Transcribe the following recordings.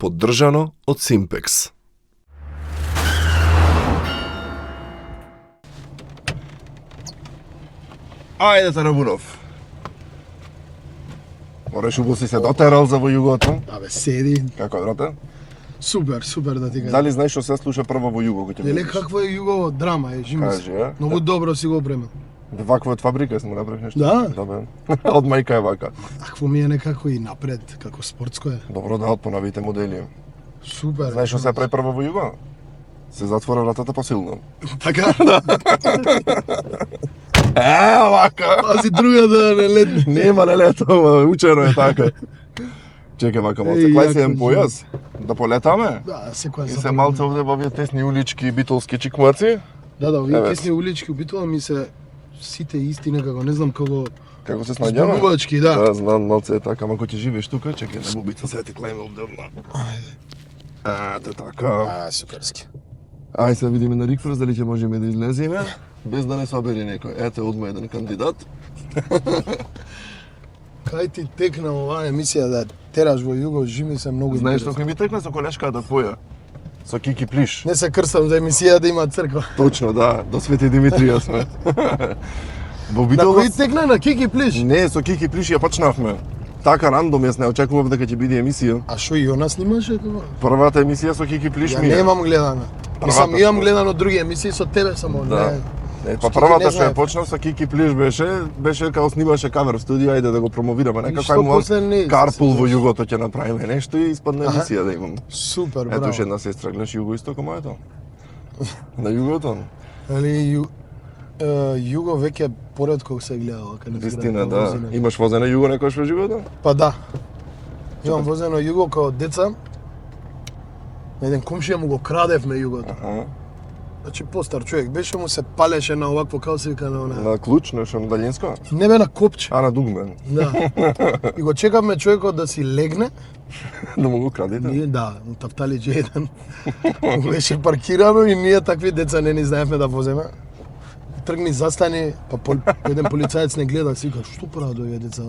поддржано од Симпекс. Ајде, Тарабунов. Мореш убаво си се дотерал за во југото? Абе, седи. Како е, брате? Супер, супер да ти кажам. Дали знаеш што се слуша прво во југо кога ќе Леле, видиш? каква е југово драма е, жими Кажи, се. ја? Многу добро си го опремил. Ваква од фабрика сме направи нешто? Да. Добре. Од мајка е вака. Акво ми е некако и напред, како спортско е. Добро да од поновите модели. Супер. Знаеш што се прави прво во југо? Се затвора вратата посилно. Така? Вака. Пази друга да не летне. Нема не летова, учено е така. Чекај вака малце, Еј, клај јако се еден си. појас, да полетаме. Да, секоја И се малце овде во овие тесни улички битолски чикмаци. Да, овие Еве. тесни улички убитува ми се сите исти некако, не знам како Како се снаѓаме? зборувачки, да. Да, знам, малце е така, ама кој ќе живееш тука, чекај да бубица се ти клеме овде. Ето така. суперски. Ај се видиме на Рикфрс дали ќе можеме да излеземе, без да не собери некој. Ете, одма еден кандидат. Кај ти текна оваа емисија да тераш во југо, жими се многу Знаеш што интересно. кој ми текна со колешката твоја? Со Кики Плиш. Не се крстам за емисија да има црква. Точно, да, до Свети Димитрија сме. Во На Битолас... кој текна на Кики Плиш? Не, со Кики Плиш ја почнавме. Така рандом, јас не очекував дека ќе биде емисија. А шо и она снимаше тоа? Првата емисија со Кики Плиш Ја ми е. немам гледана. Мислам, Првата имам што- гледано други емисии со тебе само, Да. не. Не, Што па ти првата не што ја знаев? почнав со Кики Плиш беше како снимаше кавер студио, ајде да го промовираме. Некако што ај му после не карпул се во случи. југото ќе направиме нешто и испадна Аха. емисија да имам. Супер, Ето браво. уште една сестра, гледаш југо-истоко моето. На југото. Али југо веќе поредко се гледа каде Вистина, да. Имаш возене југо некојаш во животот? Па да. Имам возено југо као деца. На еден комшија му го крадевме југото. Аха. Значи постар човек беше, му се палеше на овакво како се вика на она. На клуч, нешто на далинско? Не бе на копче. А на дугмен. Да. И го чекавме човекот да си легне. Да му го крадите? Ние да, тапталиџе еден. Беше паркирано и ние такви деца не ни знаевме да воземе. Тргни, застани, па еден полицаец не гледа, си вика, што прават овие деца?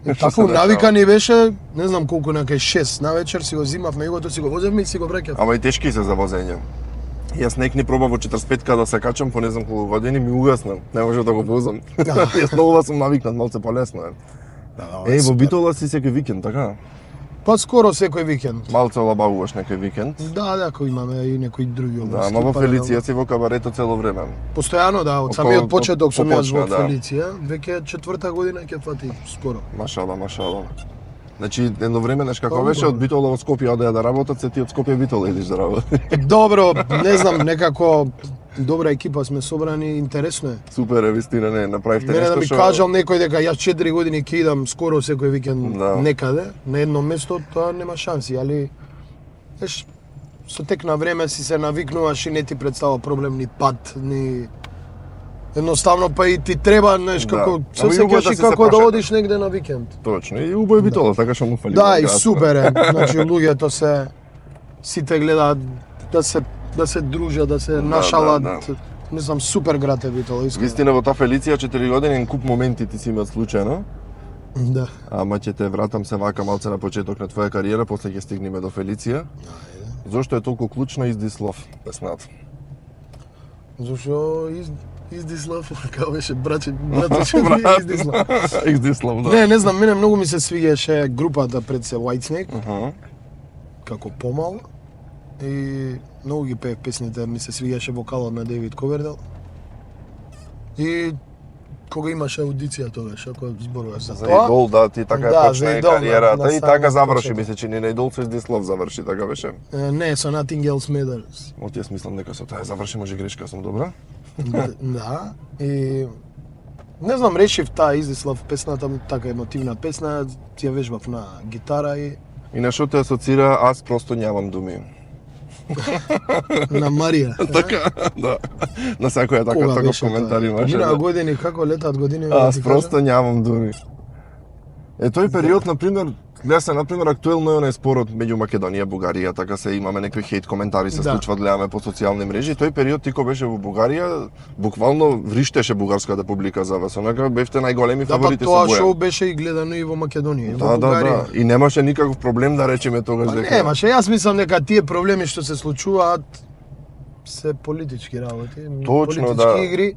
Што Тако се дешава? навика ни беше, не знам колку, некај 6 на вечер си го зимавме југото, си го возевме и си го враќавме. Ама и тешки се за возење. Јас некни пробав во 45-ка да се качам по не знам колку години, ми угасна. Не можев да го возам. Јас многу сум навикнат, малце полесно е. Еј, во Битола си секој викенд, така? Па скоро секој викенд. Малце олабавуваш некој викенд. Да, да, ако имаме и некои други Да, области. ама во паралелно. Фелиција си во кабарето цело време. Постојано, да, од Од самиот по- почеток сум јас почна, во да. Фелиција, веќе 4-та година ќе фати скоро. Машала, машала. Значи, едно време, знаеш како Па, беше, убаво. од Битола во Скопје одеа да работат, се ти од Скопје Битола идеш да работиш. Добро, не знам, некако добра екипа сме собрани, интересно е. Супер е, вистина, не, направивте Мене да нешто ми што... кажал некој дека јас 4 години ќе идам скоро секој викенд Да. некаде, на едно место, тоа нема шанси, али еш со тек на време си се навикнуваш и не ти представува проблем ни пат, ни едноставно па и ти треба, знаеш, Да. како се Ама и убаво да сеќаш и си се како да прошеташ. одиш негде на викенд. Точно, и убаво е Битола, така што му фали. Да, и град. супер е. Значи луѓето се сите гледаат да се дружат, да се нашалат. да. Не знам, супер град е Битола, искрено. Вистина во таа Фелиција 4 години en куп моменти ти си имаат случајно, Да. ама ќе те вратам се вака малце на почеток на твоја кариера, после ќе стигнеме до Фелиција. Зошто е толку клучна Издислав песната? Зошто Издислав, како беше брат Издислав. Издислав, да. Не знам, мене многу ми се свиѓаше групата пред се Whitesnake, Аха. како помал. И многу ги пеев песните, ми се свиѓаше вокалот на Дейвид Ковердел. И кога имаше аудиција тогаш, ако зборуваш за За тоа. Идол, да, ти така Да, почна за и Идол, кариерата на и самиот така заврши, почеток. ми се чини на Идол со Издислав заврши, така беше. Не, со Nothing Else Matters. От јас мислам дека со тоа заврши, може грешка сум добра. Да, и не знам, решив таа Издислав песната, така емотивна песна, ја вежбав на гитара и И на што те асоцира, аз просто нямам думи. на Марија. Така, да. На секоја така Кога таков беше коментар тоа? имаше. Минаа Да. години, како летаат години, да Аз ти просто кажам? нямам думи. Е, тој период, на пример, Гледа се, например, актуелно е онај спорот меѓу Македонија и Бугарија, така се имаме некои хейт коментари се Да. случваат, гледаме по социјални мрежи. Тој период ти кога беше во Бугарија, буквално вриштеше бугарската публика за вас. Онака бевте најголеми Да, па фаворити тоа со шоу Бојан. беше и гледано и во Македонија, и Да, во да, Бугарија. да. И немаше никаков проблем да речеме тогаш Па дека. немаше, јас мислам дека тие проблеми што се случуваат се политички работи, Точно, политички да. игри.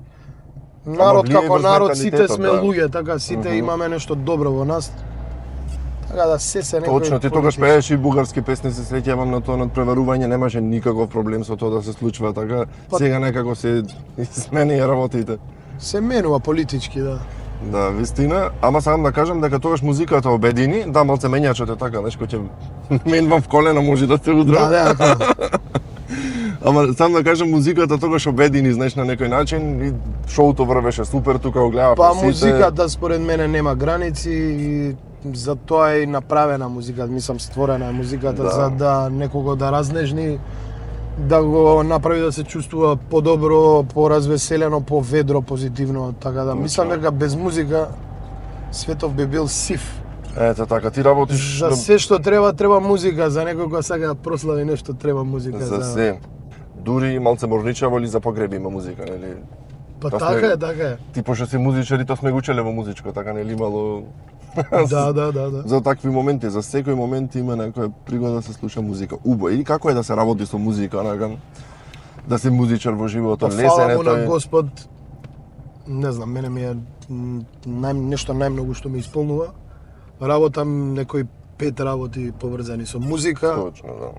Народ влијае како врз народ сите менталитетот, сме да. луѓе, така сите имаме нешто добро во нас. Така да се некој Точно, ти тогаш пееш и бугарски песни, се среќавам на тоа надпреварување, немаше никаков проблем со тоа да се случува, така Па- сега некако се сменија работите. се менува политички, да. Да, вистина, ама сакам да кажам дека тогаш музиката обедини, да, малце менјачот е така, знаеш, кој ќе менвам в колено може да те удра. Да, да, Ама сам да кажам музиката тогаш обедини, знаеш, на некој начин и шоуто врвеше супер, тука го гледав Па сите. музиката според мене нема граници и за тоа е и направена музиката, мислам створена е музиката Да. за да некого да разнежни, да го направи да се чувствува подобро, поразвеселено, поведро, позитивно, така да мислам дека без музика светов би бил сив. Ето така, ти работиш За се што треба музика, за некој кој сака да прослави нешто треба музика. за се. Дури и малце морничаво или за погреби има музика, нели? Па Тоа така сме- е, така е. Ти пошто си музичар и тоа сме го учеле во музичко, така нели имало Да. за такви моменти, за секој момент има некоја пригода да се слуша музика. Убаво. И како е да се работи со музика, накам да си музичар во животот, Па лесен фала е му на тој. Господ. Не знам, мене ми е нешто најмногу што ме исполнува. Работам некои 5 работи поврзани со музика. Точно, да.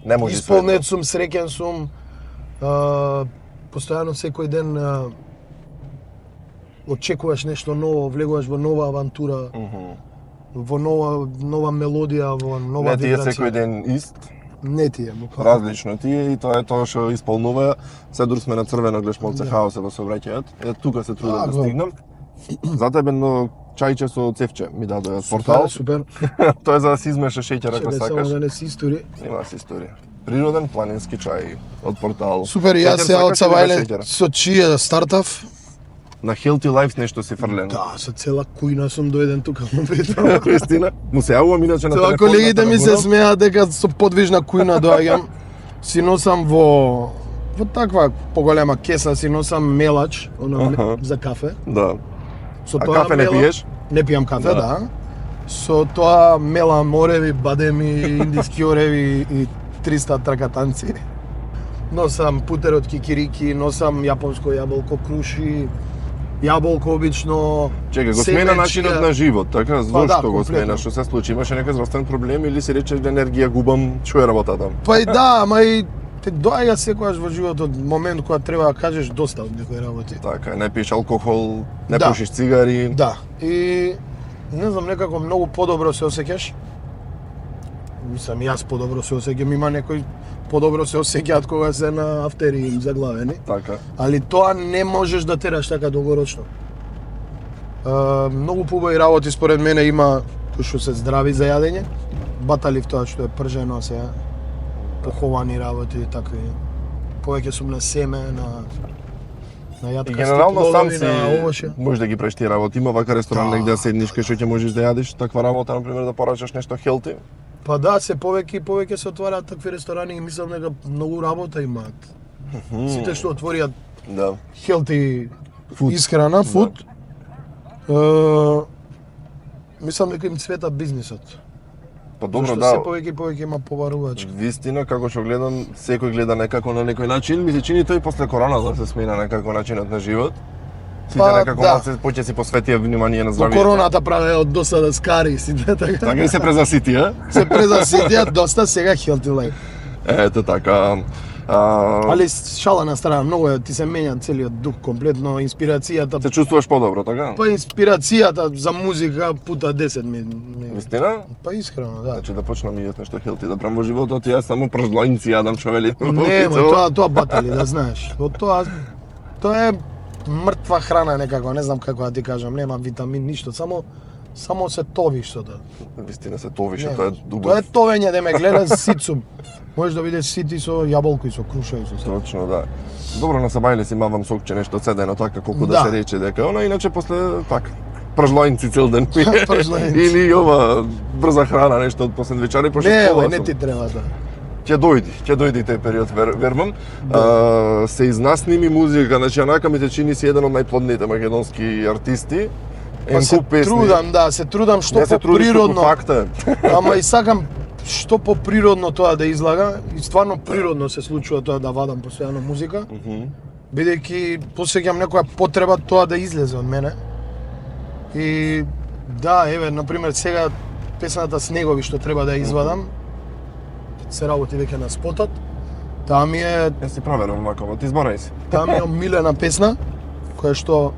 Не може Исполнет сум, среќен сум. Постојано секој ден очекуваш нешто ново, влегуваш во нова авантура, во нова мелодија, во нова Не ти е вибрација. секој ден ист, Не ти е, буквално. различно ти е и тоа е тоа што исполнува. Се дур сме на црвено, гледаш малце хаосе во сообраќајот. Е тука се трудам да Тако. стигнам. За тебе но чајче со цевче ми даде од портал. Супер. Тоа е за да си измешаш шеќер ако Чекај само сакаш. да не си истори. Има си историја. Природен планински чај од портал. Супер, и јас Шеќер се од сакаш или без Савајле шеќер? со чија стартав. На Healthy Life нешто си фрлен. Да, со цела кујна сум дојден тука во Петрова. Вистина. Му се јавувам иначе на Тоа телефон. колегите на ми се телефонот. смеа дека со подвижна кујна доаѓам. Си носам во таква поголема кеса, си носам мелач, Аха. за кафе. Да. Со А кафе не пиеш? Не пијам кафе, Да. да. Со тоа мелам ореви, бадеми, индиски ореви и 300 тракатанци. Носам путер од кикирики, носам јапонско јаболко круши, јаболко обично. Чекај, го смена семечка. начинот на живот, така? да, Зошто го комплетно. смена? Што се случи? Имаше некој здравствен проблем или си речеш енергија губам, што е работата? Па и да, ама и те доаѓа секогаш во животот момент кога треба да кажеш доста од некои работи. Така, не пиеш алкохол, не Да. пушиш цигари. Да. И не знам, некако многу подобро се осеќаш. Мислам, јас подобро се осеќам, има некои подобро се осеќаат кога се на афтери им заглавени. Така. Али тоа не можеш да тераш така долгорочно. Многу побави работи според мене има кои што се здрави за јадење. Баталив тоа што е пржено сега. Поховани работи такви. Повеќе сум на семе, на И јаткасти генерално сам плодови, си на овоше. можеш да ги правиш тие работи. Има вака ресторан Да. негде да седниш кај што ќе можеш да јадеш таква работа, например да порачаш нешто хелти. Па да, се повеќе и повеќе се отвараат такви ресторани и мислам дека многу работа имаат. Сите што отвориат Да. healthy Фуд. исхрана, фуд, мислам дека им цвета бизнисот. Па добро, Зашто да. се повеќе и повеќе има побарувачки. Вистина, како што гледам, секој гледа некако на некој начин. Ми се чини тој после короната се смена некако начинот на живот. Сите Па, некако да. малце поче си посветија внимание на Во здравјето. короната праве од досада скари сите така. Така и се презаситија. Се презаситија доста сега healthy life. Ето така. Али шала на страна, многу е, ти се менја целиот дух комплетно, инспирацијата. Се чувствуваш подобро, така? Па инспирацијата за музика пута 10 ми. Вистина? Па искрено, да. Значи да почнам и јас нешто хелти да правам во животот, јас само пржлоинци јадам човели. Не, тоа батали, да знаеш. Тоа е мртва храна некако, не знам како да ти кажам, нема витамин, ништо, само се тови што да. Вистина се товише, Не, тоа е дуго. Тоа е товење, да ме гледаш сит сум. Можеш да видиш сити со јаболко и со круша и со се. Точно, да. Добро на Сабајле си мавам сокче нешто цедено така колку да Да. се рече дека она, иначе после така. пражлоинци цел ден. Пражлоинци. Или ова брза храна, нешто од посендвичари, пошто Не, школа не сум. ти треба да. Ќе дојде тој период, верувам. Се изнасними музика, значи онака ми се чини си еден од најплодните македонски артисти. Па се трудам, да, се трудам што Не се трудиш како поприродно. факта. Ама и сакам што поприродно тоа да излага и стварно природно се случува тоа да вадам постојано музика. Бидејќи посеќам некоја потреба тоа да излезе од мене. И да, еве, например, сега песната Снегови што треба да ја извадам, се работи веќе на спотот. Таа ми е Јас си проверам вака, ти зборај си. Таа ми е омилена песна, која што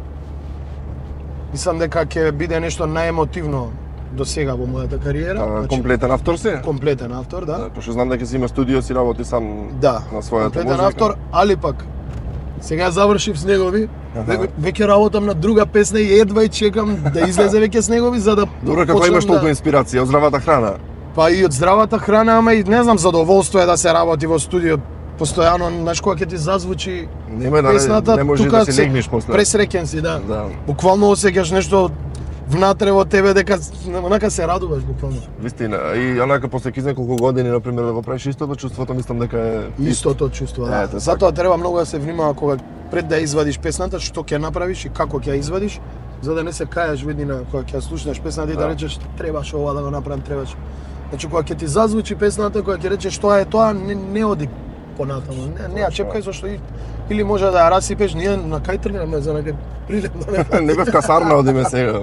мислам дека ќе биде нешто најемотивно до сега во мојата кариера. Комплетен автор си? Комплетен автор, да. Пошто знам дека си има студио, си работи сам Да, на својата комплетен музика. автор, али пак сега завршив Снегови, веќе работам на друга песна и едва и чекам да излезе веќе Снегови за да Добро, како почнам имаш толку инспирација од здравата храна? Па и од здравата храна, ама и не знам, задоволство е да се работи во студио постојано, знаеш кога ќе ти зазвучи Нема да песната, не можеш тука да се легнеш после. пресреќен си, да. Да. Буквално осеќаш нешто внатре во тебе дека онака се радуваш буквално. Вистина, и онака после кизне колку години например да го правиш истото, чувството мислам дека е Истото чувство, да. Ете, Затоа треба многу да се внимава кога пред да извадиш песната, што ќе направиш и како ќе ја извадиш, за да не се кајаш видина кога ќе ја слушнеш песната и да Да. речеш требаше ова да го направам, требаше. Значи кога ќе ти зазвучи песната, кога ќе речеш тоа е тоа, не оди понатаму. Не ја чепкај зашто или може да ја расипеш, ние на кај тргнеме за некој прилеп. не бев касарна одиме сега.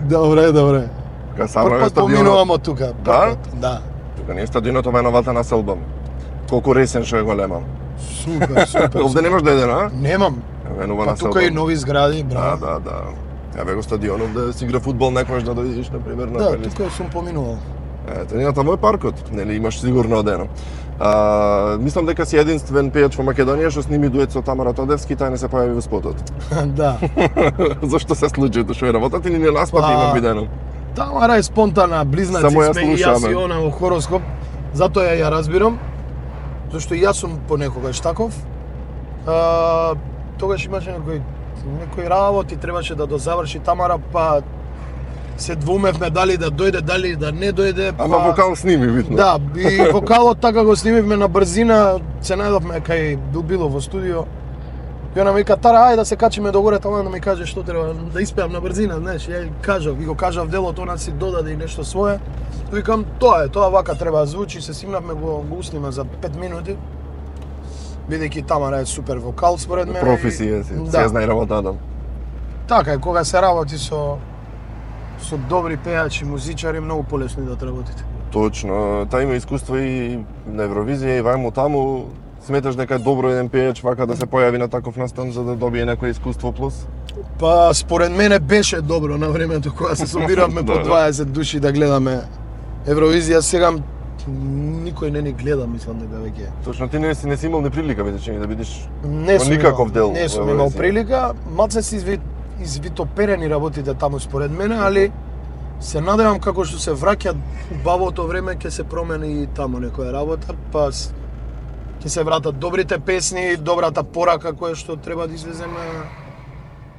Добре. Касарна е Прв пат поминувам стадионот. од тука. Да? Да. Тука не е стадионот, ова е новата населба. Колку ресен што е голема. Супер. Овде немаш да еден, а? Немам. Еве нова Па населба. тука и нови згради, Да, браво. да. Еве го стадионот да си игра фудбал некојаш да дојдеш на пример на Да, Пелис. тука сум поминувал. Ето, ние таму е паркот, нели имаш сигурно одено. Мислам дека си единствен пејач во Македонија што сними дует со Тамара Тодевски, тај не се појави во спотот. Да. Зошто се случи тоа што е работата или не наспати Па, имам видено? Тамара е спонтана, близнаци Само ја сме и јас и слушаме. она во хороскоп. Затоа ја разбирам. Зашто и јас сум понекогаш таков. Тогаш имаше некои работи, требаше да дозаврши Тамара, па се двумевме дали да дојде, дали да не дојде. Ама вокал сними, видно. Да, и вокалот така го снимивме на брзина, се најдовме кај Било во студио. И она ми вика, Тара, ајде да се качиме догоре, таму да ми каже што треба да испеам на брзина, знаеш, ја кажав, и го кажав делот, она си додаде и нешто свое. Викам, тоа вака треба да звучи, се симнавме го уснима за 5 минути. Бидејќи Тамара е супер вокал според мене. Професија си, Да. ја знае работата. Така е, кога се работи со добри пејачи, музичари, многу полесно да работите. Точно, тај има искуство и на Евровизија и вајму таму. Сметаш дека е добро еден пејач вака да се појави на таков настан за да добие некој искуство плюс? Па според мене беше добро на времето кога се собиравме по Да. 20 души да гледаме Евровизија. Сега никој не ни гледа, мислам дека веќе. Точно, ти не си имал ни прилика, видиш, да бидеш Не во сум никаков имал- дел Не во сум имал Евровизија. прилика, малце се извитоперени работите таму според мене, али се надевам како што се враќа убавото време ќе се промени и таму некоја работа, па ќе се вратат добрите песни, добрата порака која што треба да излезе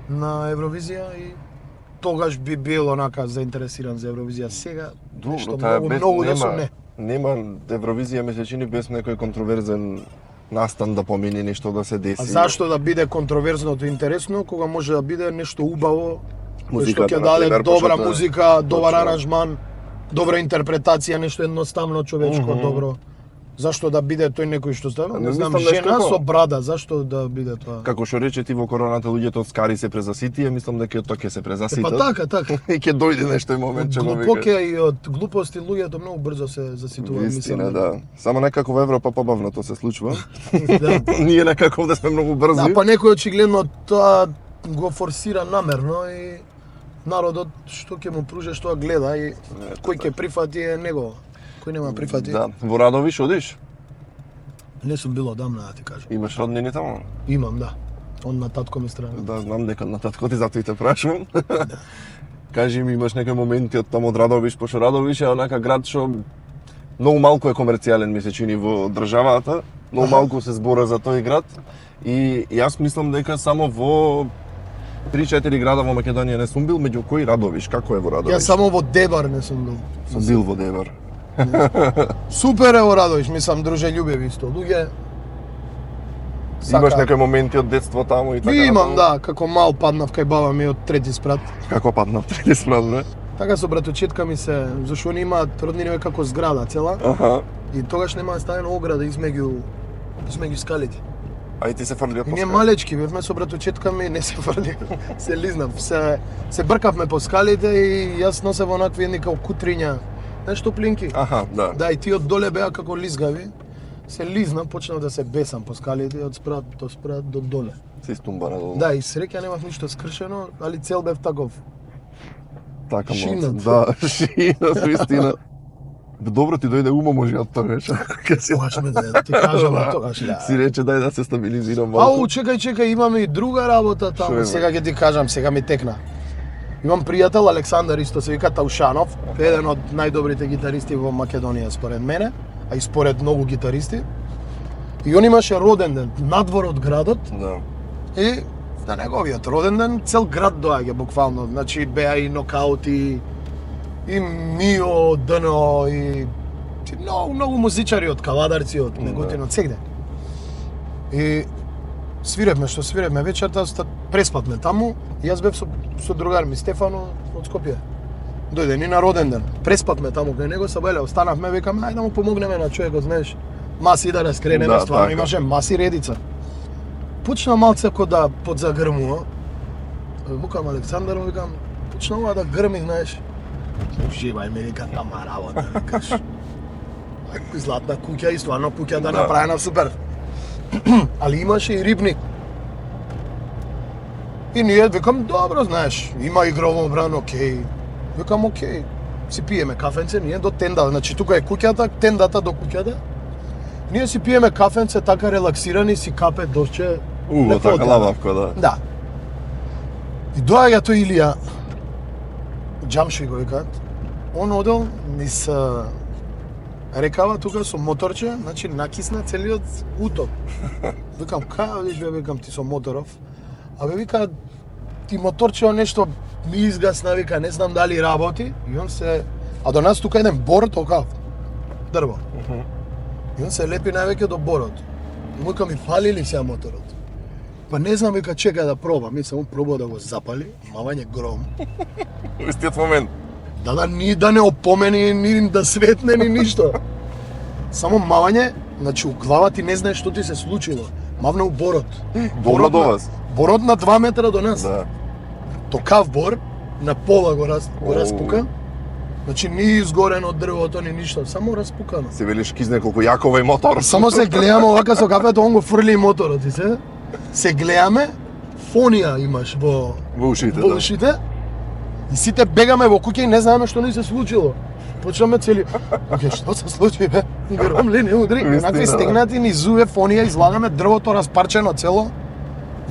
на Евровизија и тогаш би бил онака заинтересиран за Евровизија. Сега нешто таа многу да сум не. Нема Евровизија ме се чини без некој контроверзен настан да помине нешто да се деси. А зашто да биде контроверзното интересно кога може да биде нешто убаво, кој што Музиката, ќе даде например, добра пошто е- музика, добар Точно. аранжман, добра интерпретација, нешто едноставно човечко, добро. Зашто да биде тој некој што става? Не Не знам, мислам жена нешто со брада, зашто да биде тоа? Како што рече ти во короната луѓето од скари се презаситија, мислам дека тоа ќе се презаситат. Па така. И ќе дојде нешто момент че го Глупоке вика. и од глупости луѓето многу брзо се заситуваат, Вистина, мислам. да. Само некако во Европа побавно тоа се случува. Да. Ние некако овде сме многу брзи. Да, па некој очигледно тоа го форсира намерно и народот што ќе му пружи, што гледа и кој ќе прифати е него. Кој нема прифати. Да, во Радовиш одиш? Не сум бил одамна, да ти кажам. Имаш роднини таму? Имам, да. Он на татко ми страна. Да, знам дека на татко ти затоа и те прашувам. Кажи ми, имаш некои моменти од таму од Радовиш, пошто Радовиш е онака град што многу малку е комерцијален, ми се чини во државата, многу малку се збора за тој град и јас мислам дека само во 3-4 града во Македонија не сум бил, меѓу кои Радовиш, како е во Радовиш? Јас само во Дебар не сум бил. Сум бил во Дебар. Супер е во Радовиш, мислам дружелюбиви исто луѓе. Имаш некои моменти од детство таму и така? Имам, да, како мал паднав кај баба ми од трети спрат. Како паднав трети спрат, не? Така со браточетка ми се, зашто они имаат роднини како зграда цела. Аха. И тогаш немаа ставена ограда измеѓу скалите. А и ти се фрлија И по ние скали? малечки бевме со браточетка ми, не се фрли, се лизнав, се бркавме по скалите и јас носев онакви едни као кутриња, нешто плинки. Аха, да. Да, и тие од доле беа како лизгави. Се лизнав, почнав да се бесам по скалите од спрат до доле. Се истумба надолу. Да, и среќа немав ништо скршено, али цел бев таков. Така Шинат. Да, шинат, вистина. Добро ти дојде ума може од тогаш. Тогаш ме да ти кажам, тогаш да. Си рече дај да се стабилизирам Ау, малку. чекај, имаме и друга работа Шо таму. има? Сега ќе ти кажам, сега ми текна. Имам пријател Александар исто се вика Таушанов, еден од најдобрите гитаристи во Македонија според мене, а и според многу гитаристи. И он имаше роден ден надвор од градот Да. и на неговиот роден ден цел град доаѓа буквално. Значи беа и нокаути, и Мио, Дно, и многу музичари од Кавадарци, од Неготино, од сегде. И свиревме вечерта, преспавме таму, и јас бев со другар ми Стефано од Скопје. Дојде ни на роден ден, преспавме таму кај него, сабеле, останавме, викаме, ајде да му помогнеме на човекот, знаеш, маси да раскренеме, Да, стварно така. имаше маси редица. Почна малце ко да подзагрмува. Викам Александар, викам, почна ова да грми, знаеш. Уживај ме, вика, тама работа, викаш. Ајко златна куќа и стварно куќа да Да. направена супер. Али имаше и рибник. И ние викам, добро, знаеш, има и громобран, окей. Викам, окей. Си пиеме кафенце, ние до тендата, значи тука е куќата, тендата до куќата. Ние си пиеме кафенце, така релаксирани, си капе дошче. Така лепота. лававко, да. Да. И доаѓа тој Илија, Џамши го викаат, он одел низ рекава тука со моторче, значи накисна целиот утоп. Викам, кај одиш бе, викам ти со моторов? А бе вика, ти моторче нешто ми изгасна, вика, не знам дали работи. И он се, а до нас тука еден бор токав, дрво. И он се лепи највеќе до борот. И му вика, ми фали ли сега моторот? Па не знам, вика, чека да пробам. И само пробал да го запали, мавање гром. Во истиот момент. Ни да не опомени, ни да светне, ни ништо. Само мавање, значи у глава ти не знаеш што ти се случило. Мавна у борот. Добро до вас. Борот на 2 метра до нас. Да. Токав бор, на пола го Оу. распука. Значи ни изгорено од дрвото, ни ништо, само распукано. Се велиш кизне колку јакова и мотор. Само се гледаме овака со кафето, он го фрли и моторот и се гледаме, фонија имаш во ушите, во да. ушите. И сите бегаме во куќа и не знаеме што ни се случило. Почнаме цели, окей, што се случи бе? Гром ли не удри? Вистина, Онакви да. стегнати ни зуве фонија, излагаме дрвото распарчено цело.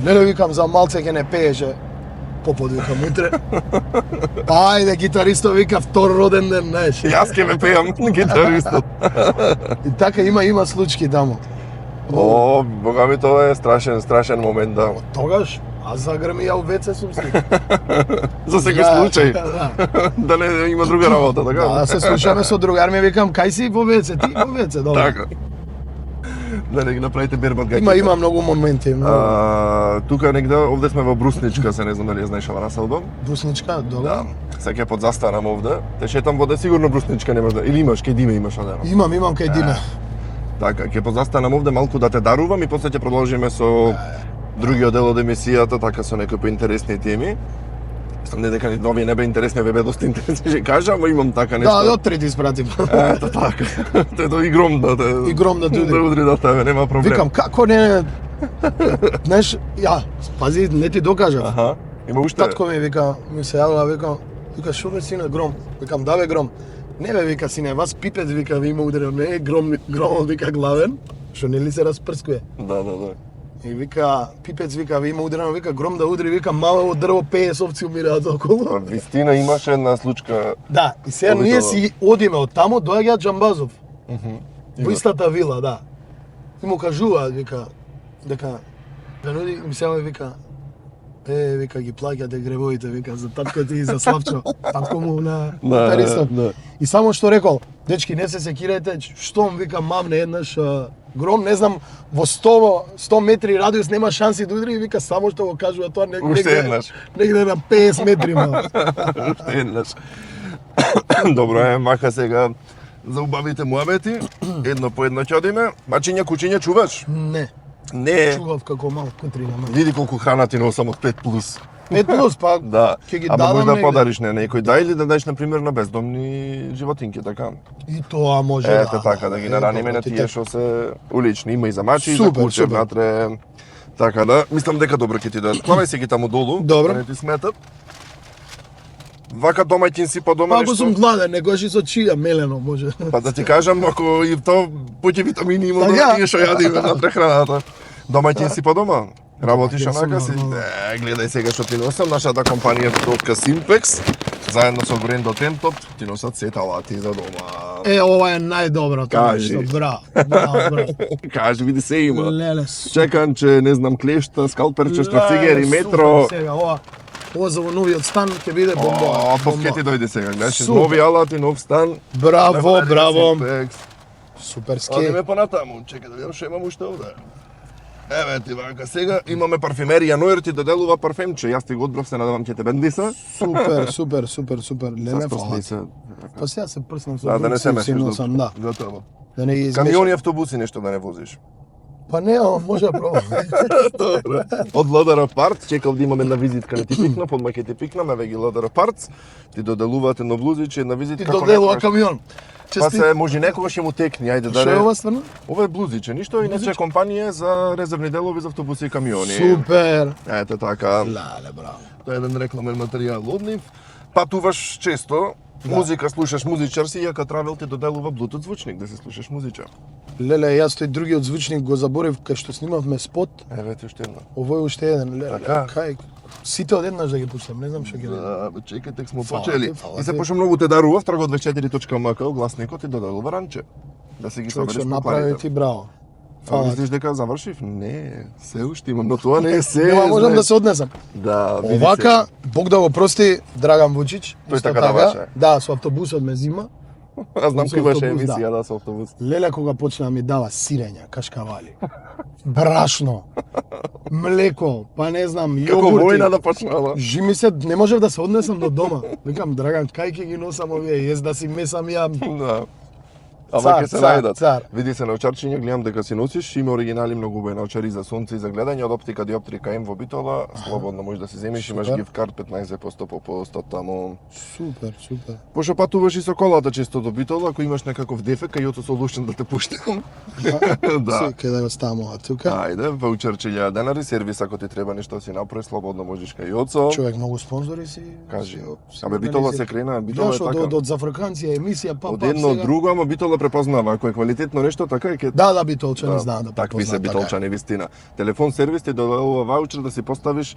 Леле викам за малце ќе не пееше. Попод викам утре. Ајде гитаристо вика втор роден ден, знаеш. Јас ќе ме пеам гитаристот. И така има случаи таму. О, бога ми тоа е страшен момент, да. Тогаш, аз загрми ја у веце сум си. За секој случај. Да не има друга работа, така? Да, се слушаме со другар ми викам, кај си во веце, ти во веце, добро. Така. Да не ги направите бербат гаќите. Има многу моменти, многу. Тука негде, овде сме во Брусничка, се не знам дали ја знаеш ова населба. Бусничка, добро. Да. Сега под застанам овде. Те шетам воде, сигурно Брусничка немаш да... Или имаш, кај Диме имаш одено. Имам кај Диме. Така, ќе позастанам овде малку да те дарувам и после ќе продолжиме со другиот дел од емисијата, така со некои поинтересни теми. Мислам не дека нови не бе интересни, бе доста интересни, ќе кажам, ама имам така нешто. Да, до трети спратим. Ето така. Тето игром да те... Игром да туди. Да удри до тебе, нема проблем. Викам, како не... Знаеш, пази, не ти докажав. Аха. Има уште. Татко ми вика, ми се јавува, вика, шо бе сине, гром? Викам, да бе гром. Не бе, вика, сине, вас пипец, вика, ви има ударен, не е громот, вика, главен, што не ли се распрскуе. Да. И вика, пипец, вика, ви има ударен, вика, гром да удри, вика, мало дрво 50 овци умираат околу. Вистина имаше една случка. Да, и сега Овде ние тоа. си одиме од таму, доаѓа Џамбазов. Во Има. истата вила, да. И му кажуваат, вика, дека Дануди ми се вика, Вика, ги плаќате гревоите, вика, за татко ти и за Славчо, татко му на Да, Перисток. да. И само што рекол, дечки, не се секирајте, штом, вика, мамне еднаш гром, не знам, во 100 метри радиус нема шанси да удри, и вика, само што го кажува тоа, Уште еднаш. негде на 50 метри, ма. Уште еднаш. Добро е, маха сега за убавите муабети. Едно по едно ќе одиме. Мачиња, кучиња, чуваш? Не, Не. чував како мал кутрина, ма. Види колку храна ти носам од 5+. 5+, па, Да. ќе ги Ама дадам може да негде. подариш на некој, да, или да дадеш, например, на бездомни животинки, така. И тоа може Ете така, да ги нараниме на тие што се улични. Има и за мачи, и за Супер, куче, супер. внатре. Така да, мислам дека добро ќе ти дадат. Клавај се ги таму долу, Добро. да не ти сметат. Вака домаќин си по дома Па ако сум гладен, некојаш и со чија, мелено може. Па да ти кажам, ако и то поќе витамини има Така? да тие што јадиме на прехраната. Домаќин си по дома. Работиш Домаќин сум, онака си. нормално. Гледај сега што ти носам, нашата компанија Тотка Simpex, заедно со брендот Entop, ти носат сет алати за дома. Ова е најдоброто. Кажи. нешто, браво, браво. Кажи, види се има. Леле, Чеканче, не знам, клешта, скалперче, штрафцигери, супер, метро. Сега, ова за во новиот стан ќе биде бомба. О, топ бомба. ке ти дојде сега, гледаш, Супер. нови алати, нов стан. Браво, браво. Simpex. Суперски. Одиме понатаму, чекај да видам што имам уште овде. Еве ти вака сега имаме парфемерија Ноер ти доделува парфемче. Јас ти го одбрав, се надевам ќе те бендиса. Супер, супер, супер, супер. Леле, фала. се. Па сега се прснам со Да, да не се друг мешиш. си носам, да. Готово. Да не ги Камиони, измешам. автобуси нешто да не возиш. Па не, ама може да пробам. Добре. Од Лодара Парт, чекав да имам една визитка, не ти пикна, подма ќе ти пикнам, еве ги Лодара Парт. Ти доделуваат едно блузиче, една визитка. Ти доделува некогаш- камион. Па Чести. се, може некогаш ќе му текни, ајде да Што е ова стварно? Ова е блузиче, ништо, иначе компанија за резервни делови за автобуси и камиони. Супер. Ете така. Леле, браво. Тоа е еден рекламен материјал од нив. Патуваш често, музика слушаш, музичар си, јака Травел ти доделува Bluetooth звучник да се слушаш музича. Леле, јас тој другиот звучник го заборев кај што снимавме спот. Еве ти уште една. Овој е уште еден, леле. Така. Кај сите одеднаш да ги пуштам, не знам што ги радам. Да, бе, чекај, тек смо Фала почели. ти, фала И се ти. пошто многу те дарував, трагот 24.mk, гласникот и доделува ранче. Да се ги Човек собереш што по направи планите. ти браво. А Фала ти. мислиш дека завршив? Не, се уште имам, но тоа не е се. Нема можам знаеш. да се однесам. Да, види се. Овака, Бог да го прости, Драган Вучич. Тој исто така даваше. Да, со автобусот ме зима. Аз знам со кој беше автобус, емисија, да, со автобус. Леле кога почна да ми дава сирења, кашкавали. Брашно. Млеко, па не знам, Како јогурти. војна да почнала. Жими се, не можев да се однесам до дома. Викам, Драган, кај ќе ги носам овие, јас да си месам ја. Да. Ама Цар, ќе се цар, најдат. цар. Види се на очарчиња, гледам дека си носиш, има оригинали многу убави очари за сонце и за гледање од оптика диоптрика М во Битола, слободно можеш да си земиш, имаш Супер. гифт карт 15% по 100 таму. Супер, супер. Пошто патуваш и со колата често до Битола, ако имаш некаков дефект, кај со лушен да те пуштам. Да. Се, кај да го ставам ова тука. Ајде, ваучерче 1000 денари, сервис ако ти треба нешто си направи, слободно можеш кај Јоцо. Човек многу спонзори си. Кажи. си Абе Битола организира. се крена, Битола е Јаш така. од Зафрканција емисија, па Од едно од друго, ама Битола препознава, ако е квалитетно нешто, така е ке Да, битолчани знаат да такви се препознаат, така е. битолчани вистина. Телефон сервис ти доделува ваучер да си поставиш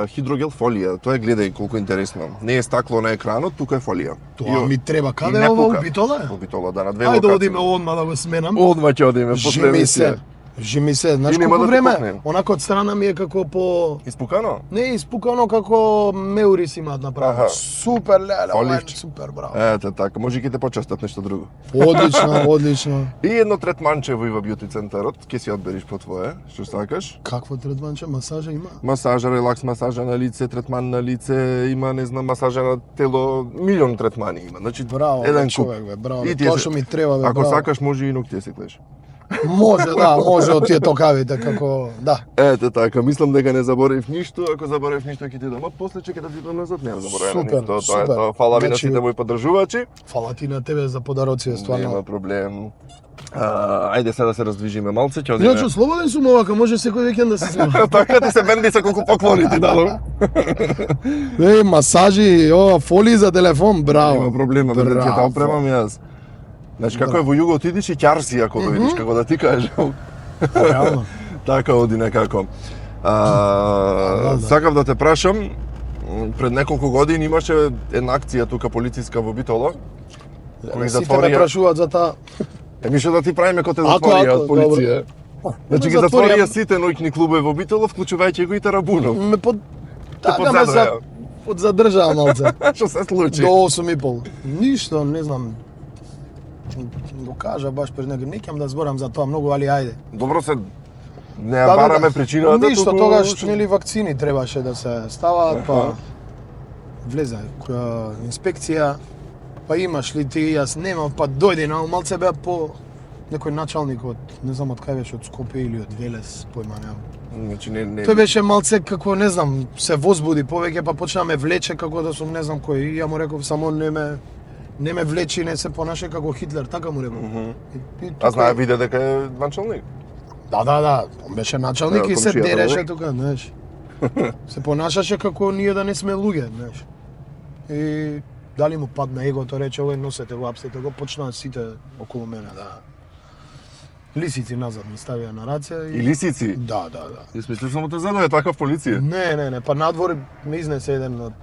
хидрогел фолија. Тоа е гледај колку интересно. Не е стакло на екранот, тука е фолија. Тоа ми треба. и Каде не е ова пука. у Битола? Во Битола, да, на две Ајде локации. одиме одма да го сменам. Одма ќе одиме после Жими се. емисија. Жими се. Знаеш И нема колку да те време? пукне. Онако од страна ми е како по... Испукано? Не е испукано како меури си имаат направено. Аха. Супер, леле, ова е Фоливче. супер, браво. Ете така, може ќе те почастат нешто друго. Одлично, одлично. И едно третманче во Ива Бјути центарот, ќе си одбериш по твое, што сакаш. Какво третманче, масажа има? Масажа, релакс масажа на лице, третман на лице, има, не знам, масажа на тело, милион третмани има. Значи, Браво, еден бе, куп. човек, бе, браво. И Бе. тие Тоа се- што ми треба, бе, Ако браво. сакаш, може и ногти да се клеш. Може, да, може од тие токавите, како... Да. Ете така, мислам дека не заборев ништо, ако заборев ништо ќе ти дам, а после ќе да ти дам назад, нема заборавено Супер, ништо. Тоа е супер. тоа. Фала ви на Значи- сите мои поддржувачи. Фала ти на тебе за подароци, Нема стварно. проблем. Ајде сега да се раздвижиме малце, ќе одиме. Иначе слободен сум овака, може секој викенд да се снима. Така ти се бенди со колку поклони ти дадам. Масажи, ова фоли за телефон, браво. Нема проблема, бе, ќе те Браво. опремам јас. Значи како е во југо отидиш и ќарси ако дојдеш, како да ти кажам. Реално. Така оди некако. Да. Сакав да те прашам, пред неколку години имаше една акција тука полициска во Битола, кои Сите ме затворија. прашуваат за таа. Еми што да ти правиме кога те Ако, затворија ако, од полиција? Значи ги Ме затворија затворија. сите ноќни клубови во Битола, вклучувајќи го и Тарабунов. Ме под... Така ме се подзадржаа малце. Што се случи? До 8:30. Ништо, не знам. Го кажа баш пред него, не ќе да зборам за тоа многу, али ајде. Добро се не ја бараме причината. Ништо, тогаш нели вакцини требаше да се ставаат, па влезе инспекција, па имаш ли ти, јас немам, па дојде, но малце беа по некој началник од, не знам од кај беше, од Скопје или од Велес, појма немам. Значи не. Тој беше малце како, не знам, се возбуди повеќе, па почна ме влече како да сум не знам кој. И ја му реков само не ме влечи, не се понаше како Хитлер, така му реков. А знае виде дека е началник. Да, он беше началник и се комшија, дереше тука, знаеш. Се понашаше како ние да не сме луѓе, знаеш. И дали му падна егото, рече, овој носете го апсете го, почнаа сите околу мене да лисици назад ми ставија на раце И лисици. Да. И смислив само те задоје така в полиција. Не, па надвор ме изнесе еден од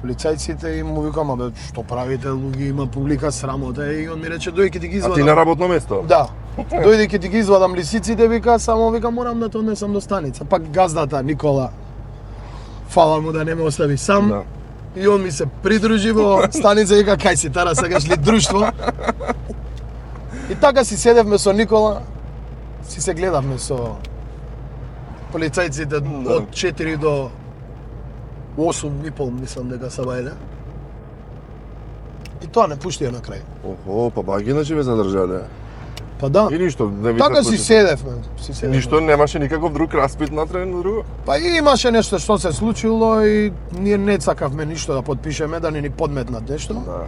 полицајците и му викам, абе, што правите, луѓе, има публика, срамота, и он ми рече, дојди ќе ти ги А извадам. ти на работно место? Да. Дојди ќе ти ги извадам лисиците, вика, само вика морам да те однесам до станица. Пак газдата Никола, фала му да не ме остави сам. Да. И он ми се придружи во станица и вика, кај си, тара сегаш ли друштво? И така си седевме со Никола, си се гледавме со полицајците од 4 до 8:30, мислам дека са бајле. И тоа не пуштија на крај. Охо, па баги иначе ве задржале. Па да. И ништо, не ви Така се си случи. седевме. Ништо немаше никаков друг распит натре на друго. Па имаше нешто што се случило и ние не сакавме ништо да подпишеме, да не ни подметнат нешто. Да.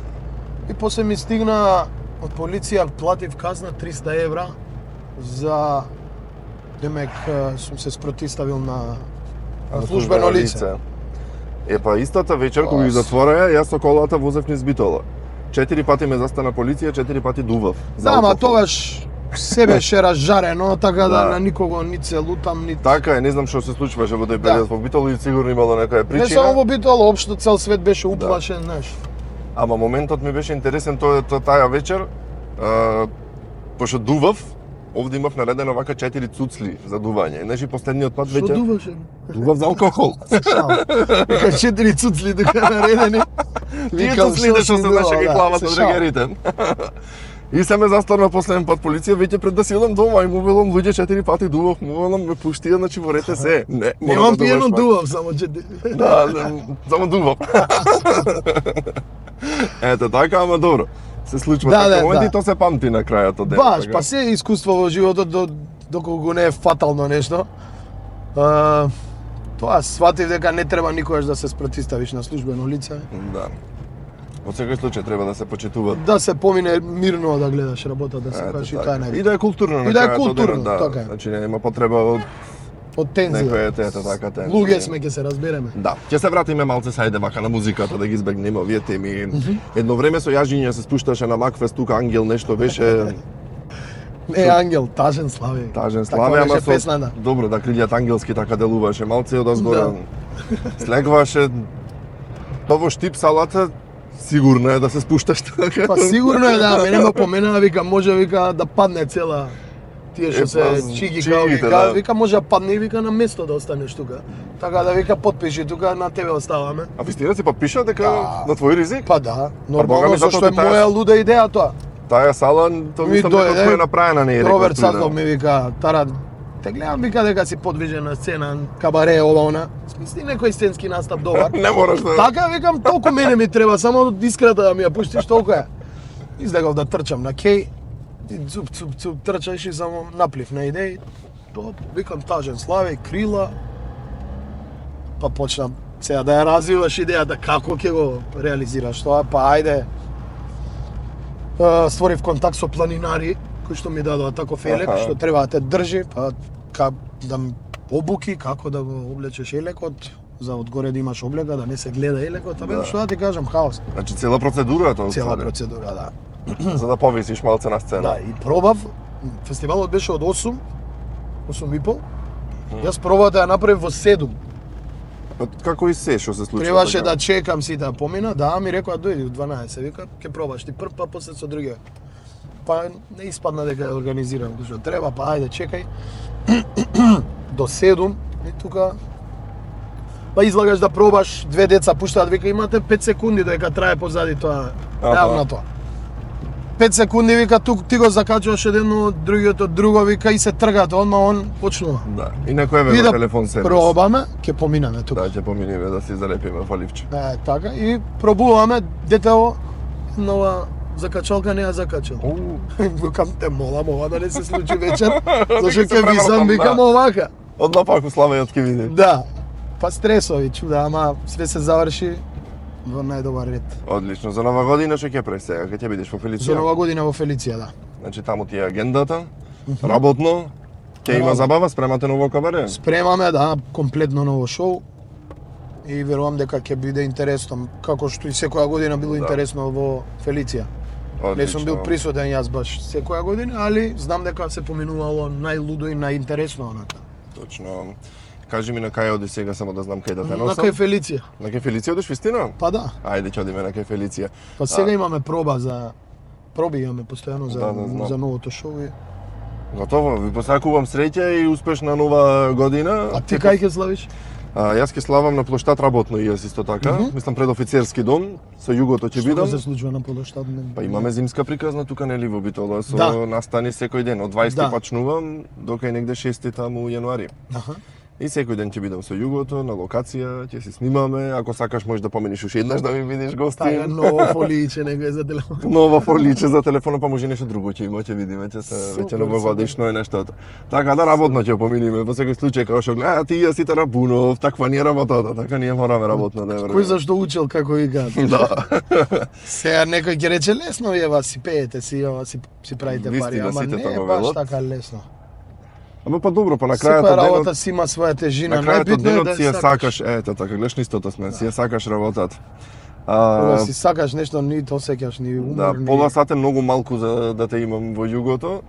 И после ми стигна од полиција, платив казна 300 евра за, демек, сум се спротиставил на службено лице. Па истата вечер кога ги затвореа, јас со колата возев низ Битола. 4 пати ме застана полиција, 4 пати дував. За Да, ама алкохол. тогаш се беше разжарено, така да Да. на никого ни се лутам, ни... Така е, не знам што се случуваше во тој период во Битола и сигурно имало некоја Не причина. само во Битола, општо цел свет беше уплашен, знаеш. Ама моментот ми беше интересен таа вечер, пошто дував, овде имав наредено вака 4 цуцли за дување. Знаеш, и последниот пат Што веќе дуваше? дував за алкохол. Вика 4 цуцли тука наредени. Тие Викам, цуцлите што си се знаеше ги дувал, плават се од шал. регерите. И се ме застанува последен пат полиција, веќе пред да си одам дома и му велам, луѓе 4 пати дував, му велам, ме пуштија, значи ворете се. Не, мора Немам да пиено дуваш пак. дував, само 4. Да, само дував. Ето така, ама добро. Се случува Да, така да, моменти да. и то се памти на крајот од денот. Баш, така? па се искуство во животот доколку го не е фатално нешто. Тоа сватив дека не треба никогаш да се спротиставиш на службено лице. Да. Во секој случај треба да се почитуваат. Да се помине мирно да гледаш работа, да се Ето кажеш и така. тоа е најбитно. И да е културно на И да е крајот од културно, денот, да. така е. Значи нема потреба од Од тензија. некоја ето така тензија. Луѓе сме, ќе се разбереме. Да, ќе се вратиме малце сајде вака на музиката да ги избегнеме овие теми. Едно време со Јажиња се спушташе на Макфест, тука Ангел нешто беше Не, Ангел, тажен слави. тажен Така славе, ама беше со песната. добро да крилјат ангелски така делуваше малце од озгора. Да. Слегваше тоа штип салата сигурно е да се спушташ така. Па сигурно е да, мене ме поменаа, вика, може вика да падне цела тие што се па, чиги чигите, као вика, да. вика може да падне и вика на место да останеш тука. Така да вика потпиши тука на тебе оставаме. А вистина си подпиша дека Да. на твој ризик? Па да, Бога нормално ми, затоа зашто е те тајаш- моја луда идеја тоа. Таа сала, тоа Ми мислам дека дојде, кој е направена не е Роберт реконструирана. Садлов ми вика, Тара, те гледам вика дека си подвижен на сцена, кабаре, ова она. Смисли некој сценски настап добар. Не мораш да... Така викам, толку мене ми треба, само искрата да ми ја пуштиш, толку е. Излегов да трчам на кеј, и цуп, трчаш и само наплив на идеи. Топ, викам тажен славе, крила. Па почнам сега да ја развиваш идејата како ќе го реализираш тоа, па ајде. Створив контакт со планинари кои што ми дадоа таков елек, Аха. што треба да те држи, па да ме обуки како да го облечеш елекот, за одгоре да имаш облека, да не се гледа елекот, абе Да. што да ти кажам, хаос. Значи цела процедура тоа. Цела ствари. процедура, да. За да повисиш малце на сцена. Да, и пробав, фестивалот беше од 8:30. Јас пробав да ја направив во 7. Па како и се што се случува. Требаше така? да чекам сите да помина, да, ми рекоа дојди у 12, вика, ќе пробаш ти прв, па после со другиот. Па не испадна дека ја организирам кој што треба, па ајде чекај. До 7 и тука па излагаш да пробаш, две деца пуштаат, вика имате 5 секунди додека трае позади тоа. Еам на тоа. 5 секунди вика тук ти го закачуваш едно, другиот од друго вика и се тргаат, одма он почнува. Да. И некој еве И во да телефон сервис. пробаме, ќе поминеме тука. Да, ќе поминиме да си залепиме фаливче. Така и пробуваме детево нова закачалка не ја закачал. Викам те молам ова да не се случи вечер, зашто се ќе висам превратам, викам да. овака. Одма пак у Славејот ќе види. Да. Па стресови чуда, ама све се заврши во најдобар ред. Одлично. За нова година што ќе правиш сега? Ќе бидеш во Фелиција? За нова година во Фелиција, да. Значи таму ти е агендата, работно, ќе има Работно. забава, спремате ново кабаре? Спремаме да комплетно ново шоу и верувам дека ќе биде интересно, како што и секоја година било интересно во Фелиција. Не сум бил присутен јас баш секоја година, али знам дека се поминувало најлудо и најинтересно онака. Точно. Кажи ми на кај оди сега, само да знам кај да те На носам. кај Фелиција. На кај Фелиција одиш вистина? Па да. Ајде ќе одиме на кај Фелиција. Па сега имаме проби имаме постојано Да, да, знам. за новото шоу. Готово, ви посакувам среќа и успешна нова година. А ти кај ќе славиш? Јас ќе славам на плоштад работно и јас исто така. Мислам пред офицерски дом, со југото ќе Што бидам. се случува на площад? Па имаме зимска приказна тука нели во Битола со Да. настани секој ден. Од 20 Да. почнувам до кај негде 6 таму јануари. Аха. И секој ден ќе бидам со југото на локација, ќе се снимаме. Ако сакаш можеш да поминиш уште еднаш да ми видиш гости. Така ново фолијче некој за телефон. Нова форличе за телефона, па може нешто друго ќе има, ќе видиме, ќе се Супер, веќе новогодишно е нештото. Така да работно ќе поминиме, во секој случај кога што гледа ти ја сите Рабунов, таква ни е работата, така ние мораме работно да Кој зашто учел како викаат? Да. Сега некој ќе рече лесно вие вас си пеете, си ова си правите пари, Вистина, ама сите не тоа е го баш велат. така лесно. Ама па добро, па на Секоја крајот од работа денот, си има своја тежина, на крајот од најбитно е денот да си ја сакаш, ете така, гледаш нистото сме, си ја сакаш работата. Кога си сакаш нешто, ни то сеќаш, ни умор, Да, ни... пола сат е многу малку за да те имам во југото.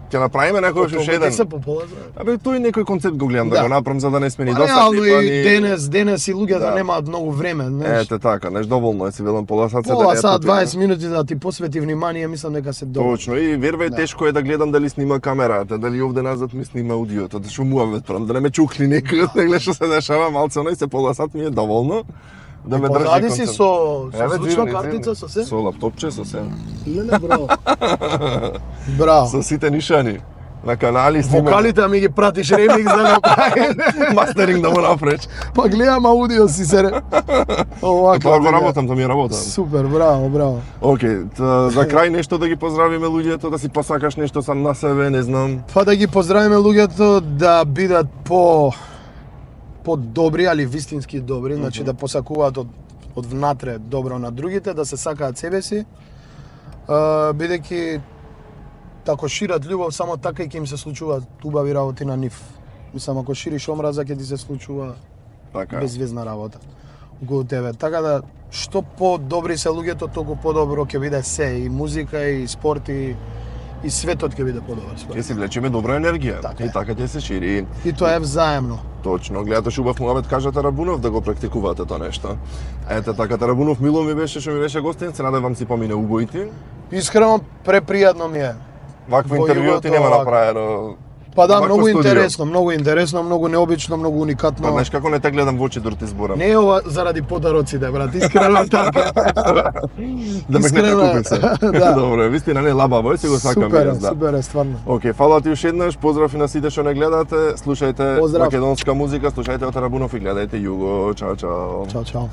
Ќе направиме некој уште еден. се по пола за... Абе тој некој концепт го гледам да, Да. го направам за да не сме ни Па досадни, реално па и ни денес и луѓето Да. немаат многу време, знаеш. Ете така, неш доволно е си велам пола сат се да Пола не сат, потине. 20 минути да ти посвети внимание, мислам дека се добро. Точно, и вервај Да. тешко е да гледам дали снима камерата, дали овде назад ми снима аудиото, да шумувам прам, да не ме чукли некој, да гледаш што се дешава, малце оној се пола сат ми е доволно. Да ме држи Позади си концепт. со Еве, звучна дивни, картица, дивни. со се? Со лаптопче, со се. Леле, браво. Браво. Со сите нишани. На канали снимам. Вокалите ми ги пратиш ремикс да направиш. Мастеринг да му направиш. Па гледам аудио си се. Овака. Тоа го вика. работам, тоа ми е работа. Супер, браво, браво. Океј, за крај нешто да ги поздравиме луѓето, да си посакаш нешто сам на себе, не знам. Па да ги поздравиме луѓето да бидат по-добри, али вистински добри, значи да посакуваат од внатре добро на другите, да се сакаат себе си, бидејќи ако шират љубов, само така и ќе им се случуваат убави работи на нив. Мислам, ако шириш омраза, ќе ти се случува Така. безвезна работа околу тебе. Така да, што по-добри се луѓето, толку подобро ќе биде се, и музика, и спорт, и светот ќе биде подобар. Ќе си влечеме добра енергија Така и е. така ќе се шири. И тоа е взаемно. Точно, гледате убав муабет, кажате Рабунов да го практикувате тоа нешто. Ете така, Рабунов мило ми беше што ми беше гостин, се надевам си помине убоити. Искрено, препријатно ми е. Вакво Во интервју ти југото, нема вака. направено. Па да, Вакво многу студио. интересно, многу необично, многу уникатно. Па знаеш како не те гледам во очи дори ти зборам. Не е ова заради подароците, брат, искрено така. Да ме искрено не е. купи се. Да. Добро, вистина не лабаво, си го сакам Супер, јас, да. супер, стварно. Океј, фала ти уште еднаш, поздрав и на сите што не гледате, слушајте Поздрав. македонска музика, слушајте од Рабунов и гледајте Југо. Чао, чао. Чао, чао.